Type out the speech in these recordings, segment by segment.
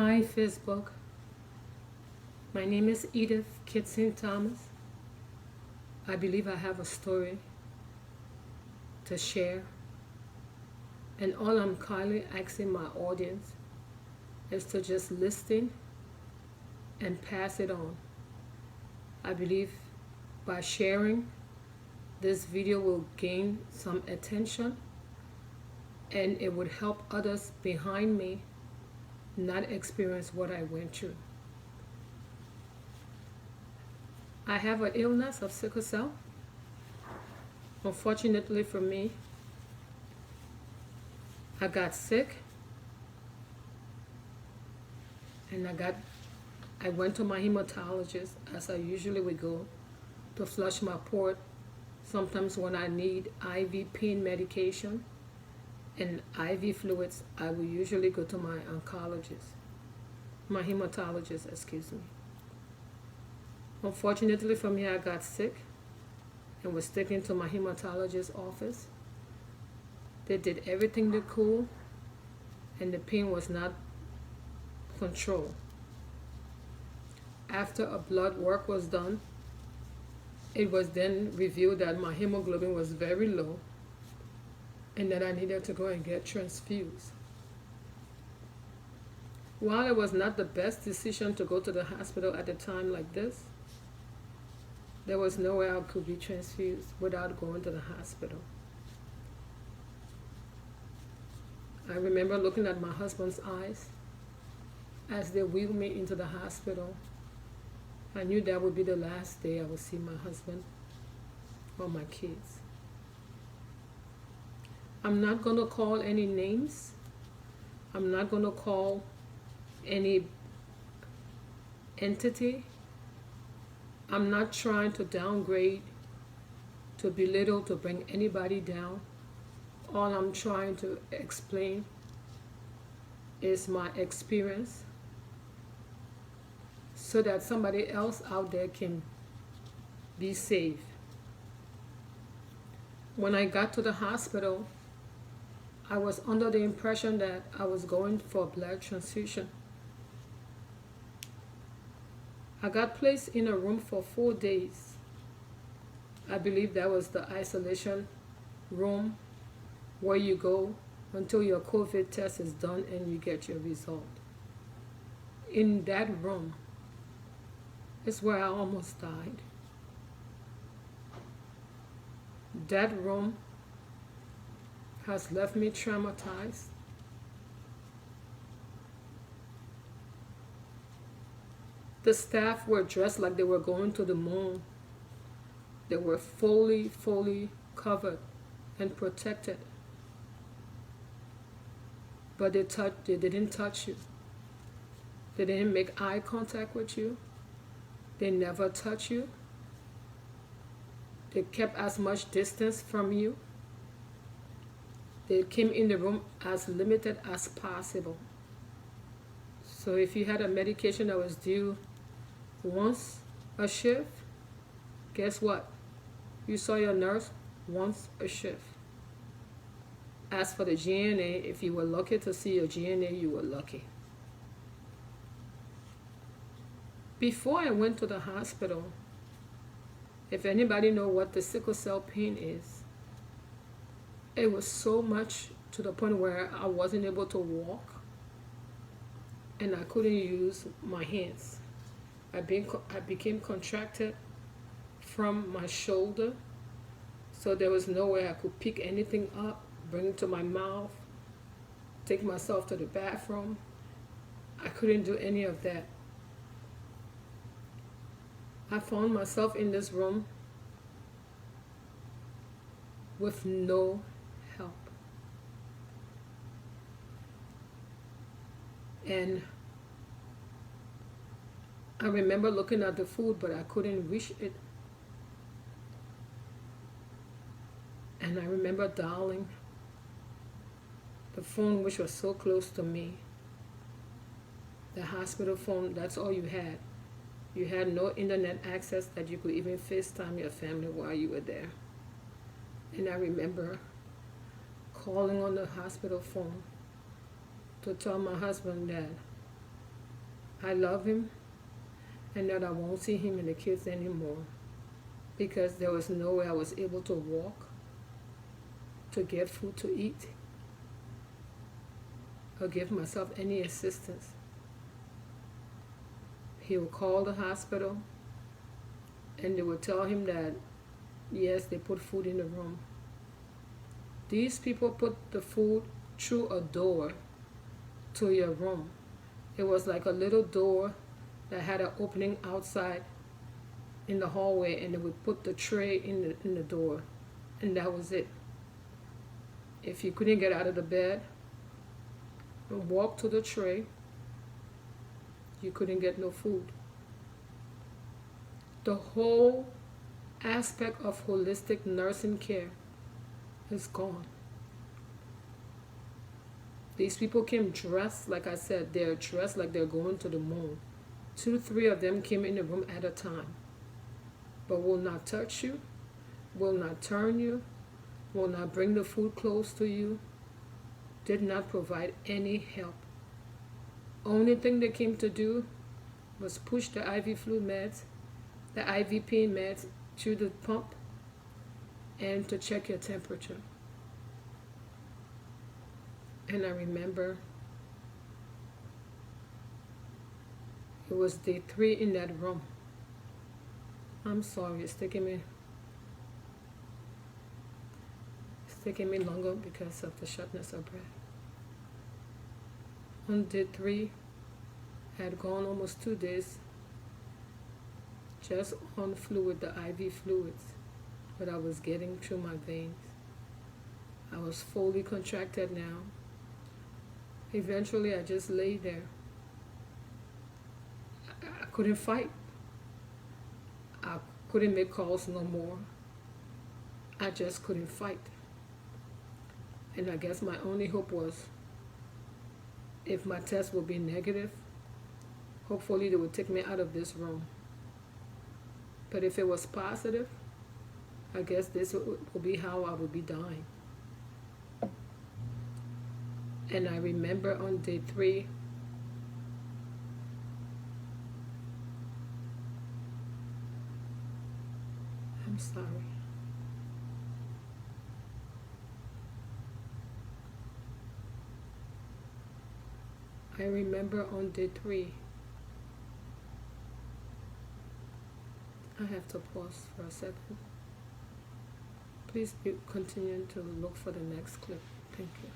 Hi, Facebook. My name is Edith Kitson Thomas. I believe I have a story to share, and all I'm kindly asking my audience is to just listen and pass it on. I believe by sharing, this video will gain some attention and it would help others behind me not experience what I went through. I have an illness of sickle cell. Unfortunately for me, I got sick and I went to my hematologist as I usually would go to flush my port. Sometimes when I need IV pain medication and IV fluids, I will usually go to my oncologist, my hematologist, excuse me. Unfortunately for me, I got sick and was taken to my hematologist's office. They did everything they could and the pain was not controlled. After a blood work was done, it was then revealed that my hemoglobin was very low and that I needed to go and get transfused. While it was not the best decision to go to the hospital at a time like this, there was no way I could be transfused without going to the hospital. I remember looking at my husband's eyes as they wheeled me into the hospital. I knew that would be the last day I would see my husband or my kids. I'm not going to call any names. I'm not going to call any entity. I'm not trying to downgrade, to belittle, to bring anybody down. All I'm trying to explain is my experience so that somebody else out there can be safe. When I got to the hospital, I was under the impression that I was going for a blood transfusion. I got placed in a room for 4 days. I believe that was the isolation room where you go until your COVID test is done and you get your result. In that room is where I almost died. That room has left me traumatized. The staff were dressed like they were going to the moon. They were fully covered and protected. But they didn't touch you. They didn't make eye contact with you. They never touch you. They kept as much distance from you. They came in the room as limited as possible. So if you had a medication that was due once a shift, guess what? You saw your nurse once a shift. As for the GNA, if you were lucky to see your GNA, you were lucky. Before I went to the hospital, if anybody know what the sickle cell pain is, it was so much to the point where I wasn't able to walk and I couldn't use my hands. I became contracted from my shoulder, so there was no way I could pick anything up, bring it to my mouth, take myself to the bathroom. I couldn't do any of that. I found myself in this room with no help. And I remember looking at the food, but I couldn't reach it. And I remember dialing the phone, which was so close to me. The hospital phone, that's all you had. You had no internet access that you could even FaceTime your family while you were there. And I remember calling on the hospital phone to tell my husband that I love him and that I won't see him and the kids anymore because there was no way I was able to walk, to get food to eat, or give myself any assistance. He would call the hospital and they would tell him that yes, they put food in the room. These people put the food through a door to your room. It was like a little door that had an opening outside in the hallway, and they would put the tray in the door, and that was it. If you couldn't get out of the bed and walk to the tray, you couldn't get no food. The whole aspect of holistic nursing care is gone. These people came dressed, like I said, they're dressed like they're going to the moon. 2, 3 of them came in the room at a time, but will not touch you, will not turn you, will not bring the food close to you, did not provide any help. Only thing they came to do was push the IV fluid meds, the IV pain meds through the pump, and to check your temperature. And I remember it was day 3 in that room. I'm sorry, it's taking me longer because of the shortness of breath. On day 3, I had gone almost 2 days just on fluid, the IV fluids, but I was getting through my veins. I was fully contracted now. Eventually, I just lay there. I couldn't fight. I couldn't make calls no more. I just couldn't fight. And I guess my only hope was if my test would be negative, hopefully they would take me out of this room. But if it was positive, I guess this would be how I would be dying. And I remember on day 3, I'm sorry. I remember on day 3, I have to pause for a second. Please continue to look for the next clip. Thank you.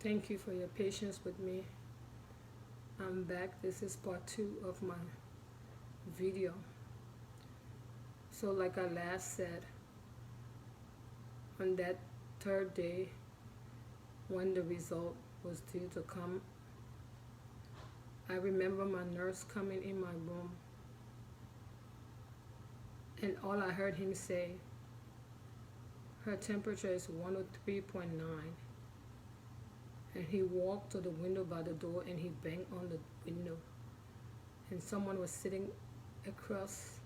Thank you for your patience with me. I'm back. This is part 2 of my video. So like I last said, on that 3rd day, when the result was due to come, I remember my nurse coming in my room, and all I heard him say, her temperature is 103.9. And he walked to the window by the door and he banged on the window. And someone was sitting across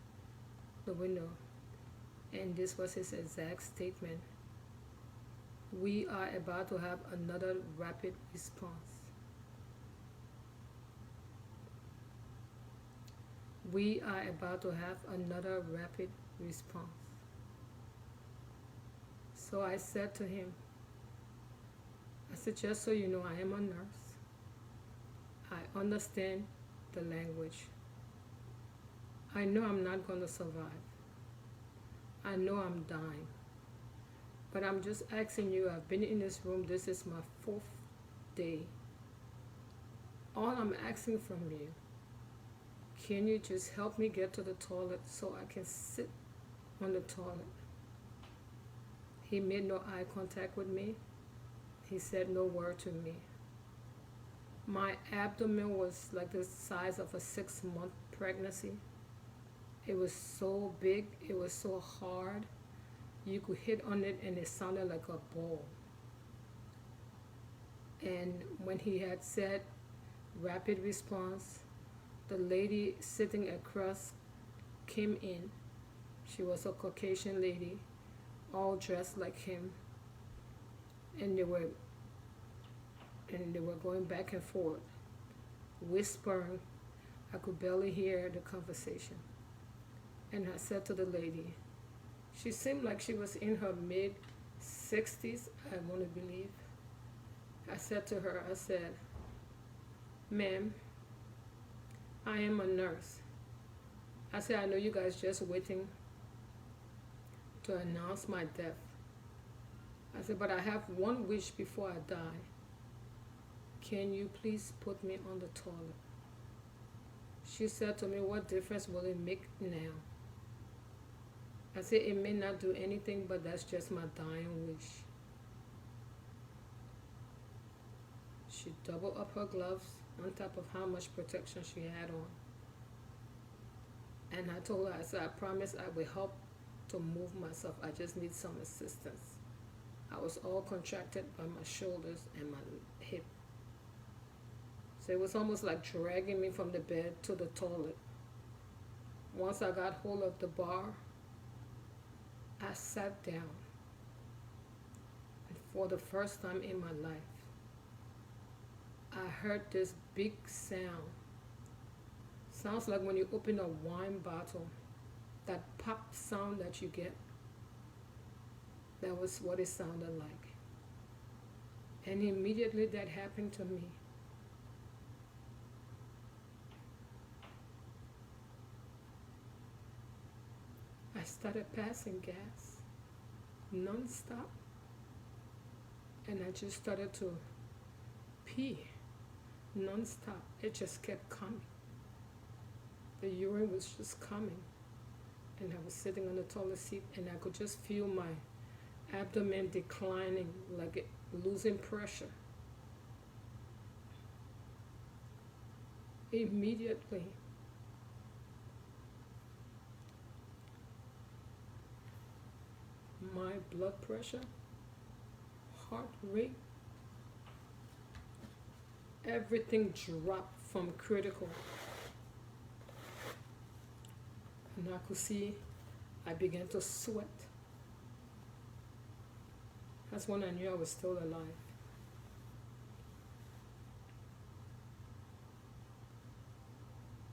the window. And this was his exact statement. We are about to have another rapid response. We are about to have another rapid response. So I said to him, I said, just so you know, I am a nurse. I understand the language. I know I'm not going to survive. I know I'm dying. But I'm just asking you, I've been in this room, this is my 4th day. All I'm asking from you, can you just help me get to the toilet so I can sit on the toilet? He made no eye contact with me. He said no word to me. My abdomen was like the size of a 6-month pregnancy. It was so big, it was so hard. You could hit on it and it sounded like a ball. And when he had said rapid response, the lady sitting across came in. She was a Caucasian lady, all dressed like him. And they were and they were going back and forth, whispering. I could barely hear the conversation. And I said to the lady, she seemed like she was in her mid 60s, I want to believe. I said to her, I said, ma'am, I am a nurse. I said, I know you guys just waiting to announce my death. I said, but I have one wish before I die. Can you please put me on the toilet? She said to me, what difference will it make now? I said, it may not do anything, but that's just my dying wish. She doubled up her gloves on top of how much protection she had on. And I told her, I said, I promise I will help to move myself. I just need some assistance. I was all contracted by my shoulders and my hip. So it was almost like dragging me from the bed to the toilet. Once I got hold of the bar, I sat down. And for the first time in my life, I heard this big sound. Sounds like when you open a wine bottle, that pop sound that you get. That was what it sounded like. And immediately that happened to me. I started passing gas non-stop, and I just started to pee non-stop. It just kept coming. The urine was just coming, and I was sitting on the toilet seat, and I could just feel my abdomen declining, like it losing pressure. Immediately, my blood pressure, heart rate, everything dropped from critical. And I could see I began to sweat. That's when I knew I was still alive.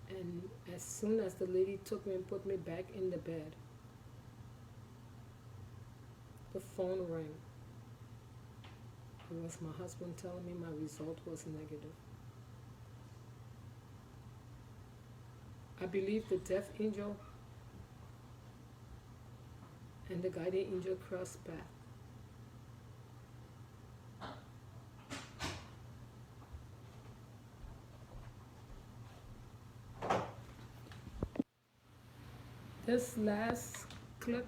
And as soon as the lady took me and put me back in the bed, the phone rang. It was my husband telling me my result was negative. I believe the death angel and the guardian angel crossed paths. This last clip,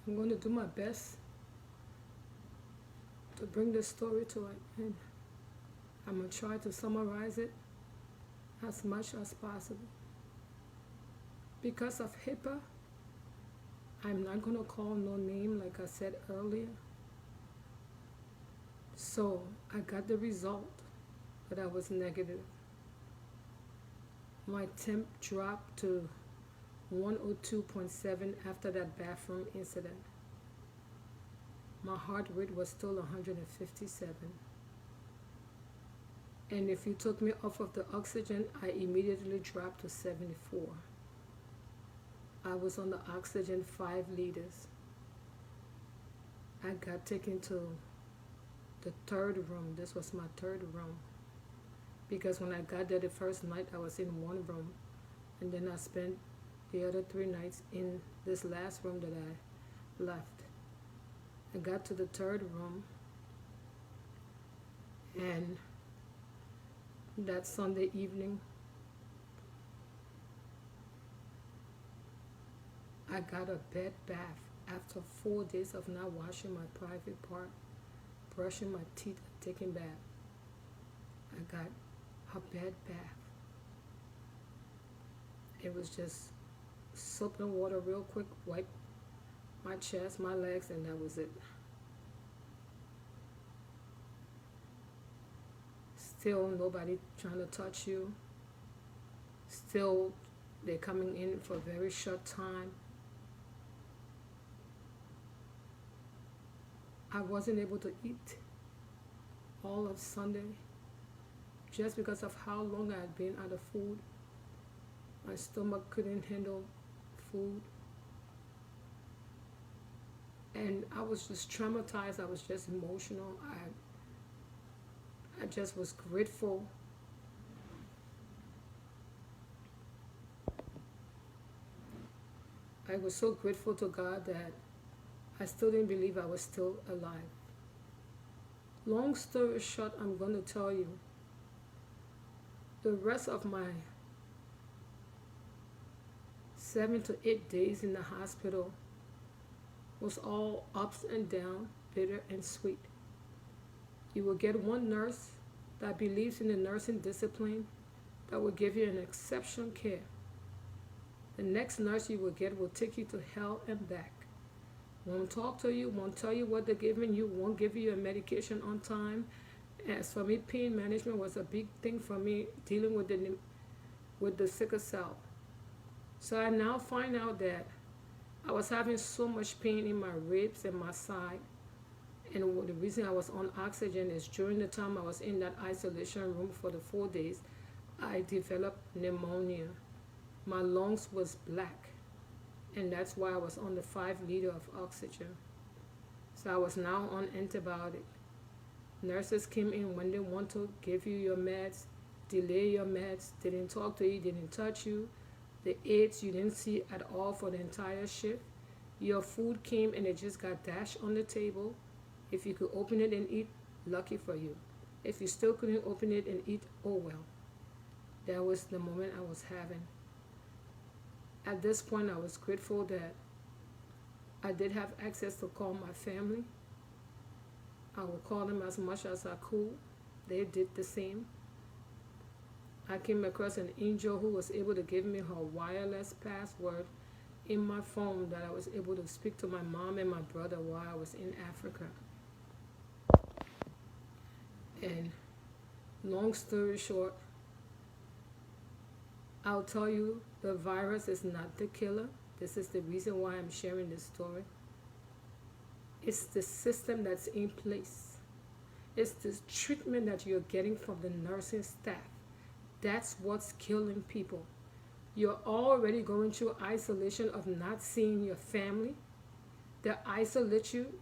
I'm going to do my best to bring this story to an end. I'm going to try to summarize it as much as possible. Because of HIPAA, I'm not going to call no name like I said earlier. So I got the result that I was negative. My temp dropped to 102.7 after that bathroom incident. My heart rate was still 157. And if you took me off of the oxygen, I immediately dropped to 74. I was on the oxygen 5 liters. I got taken to the third room. This was my third room. Because when I got there the first night, I was in one room. And then I spent the other 3 nights in this last room that I left. I got to the third room, and that Sunday evening, I got a bed bath after 4 days of not washing my private part, brushing my teeth, and taking bath. I got a bed bath. It was just soap and water real quick, wipe my chest, my legs, and that was it. Still nobody trying to touch you. Still they're coming in for a very short time. I wasn't able to eat. all of Sunday just because of how long I had been out of food. My stomach couldn't handle food. And I was just traumatized. I was just emotional. I just was grateful. I was so grateful to God that I still didn't believe I was still alive. Long story short, I'm going to tell you the rest of my 7 to 8 days in the hospital was all ups and downs, bitter and sweet. You will get one nurse that believes in the nursing discipline that will give you an exceptional care. The next nurse you will get will take you to hell and back. Won't talk to you, won't tell you what they're giving you, won't give you your medication on time. As for me, pain management was a big thing for me, dealing with the sickle cell. So I now find out that I was having so much pain in my ribs and my side. And the reason I was on oxygen is during the time I was in that isolation room for the 4 days, I developed pneumonia. My lungs was black, and that's why I was on the 5 liter of oxygen. So I was now on antibiotic. Nurses came in when they want to give you your meds, delay your meds. They didn't talk to you, didn't touch you. The aides you didn't see at all for the entire shift. Your food came and it just got dashed on the table. If you could open it and eat, lucky for you. If you still couldn't open it and eat, oh well. That was the moment I was having. At this point, I was grateful that I did have access to call my family. I would call them as much as I could. They did the same. I came across an angel who was able to give me her wireless password in my phone that I was able to speak to my mom and my brother while I was in Africa. And long story short, I'll tell you, the virus is not the killer. This is the reason why I'm sharing this story. It's the system that's in place. It's the treatment that you're getting from the nursing staff. That's what's killing people. You're already going through isolation of not seeing your family. They isolate you.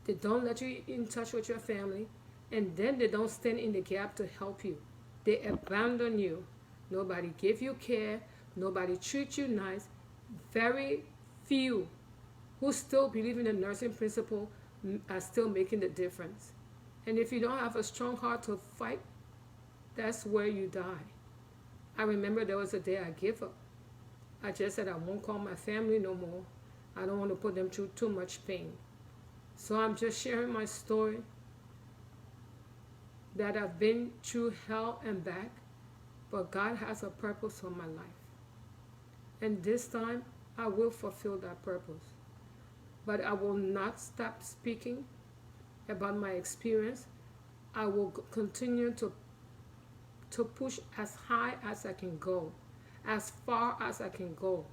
They don't let you in touch with your family. And then they don't stand in the gap to help you. They abandon you. Nobody give you care. Nobody treat you nice. Very few who still believe in the nursing principle are still making the difference. And if you don't have a strong heart to fight, that's where you die. I remember there was a day I gave up. I just said I won't call my family no more. I don't want to put them through too much pain. So I'm just sharing my story that I've been through hell and back, but God has a purpose for my life. And this time, I will fulfill that purpose. But I will not stop speaking about my experience. I will continue to push as high as I can go, as far as I can go,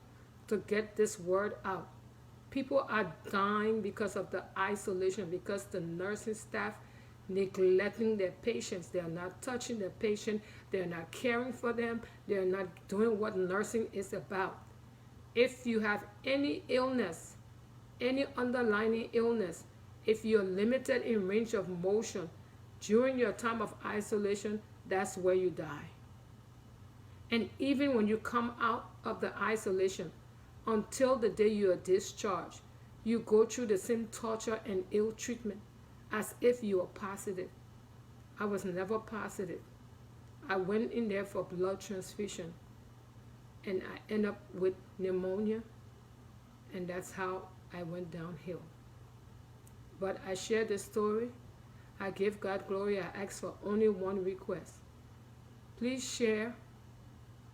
to get this word out. People are dying because of the isolation, because the nursing staff neglecting their patients. They are not touching their patient. They are not caring for them. They are not doing what nursing is about. If you have any illness, any underlying illness, if you're limited in range of motion during your time of isolation, that's where you die. And even when you come out of the isolation, until the day you are discharged, you go through the same torture and ill treatment as if you were positive. I was never positive. I went in there for blood transfusion, and I ended up with pneumonia, and that's how I went downhill. But I share this story. I give God glory. I ask for only one request. Please share,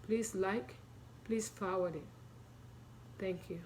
please like, please forward it. Thank you.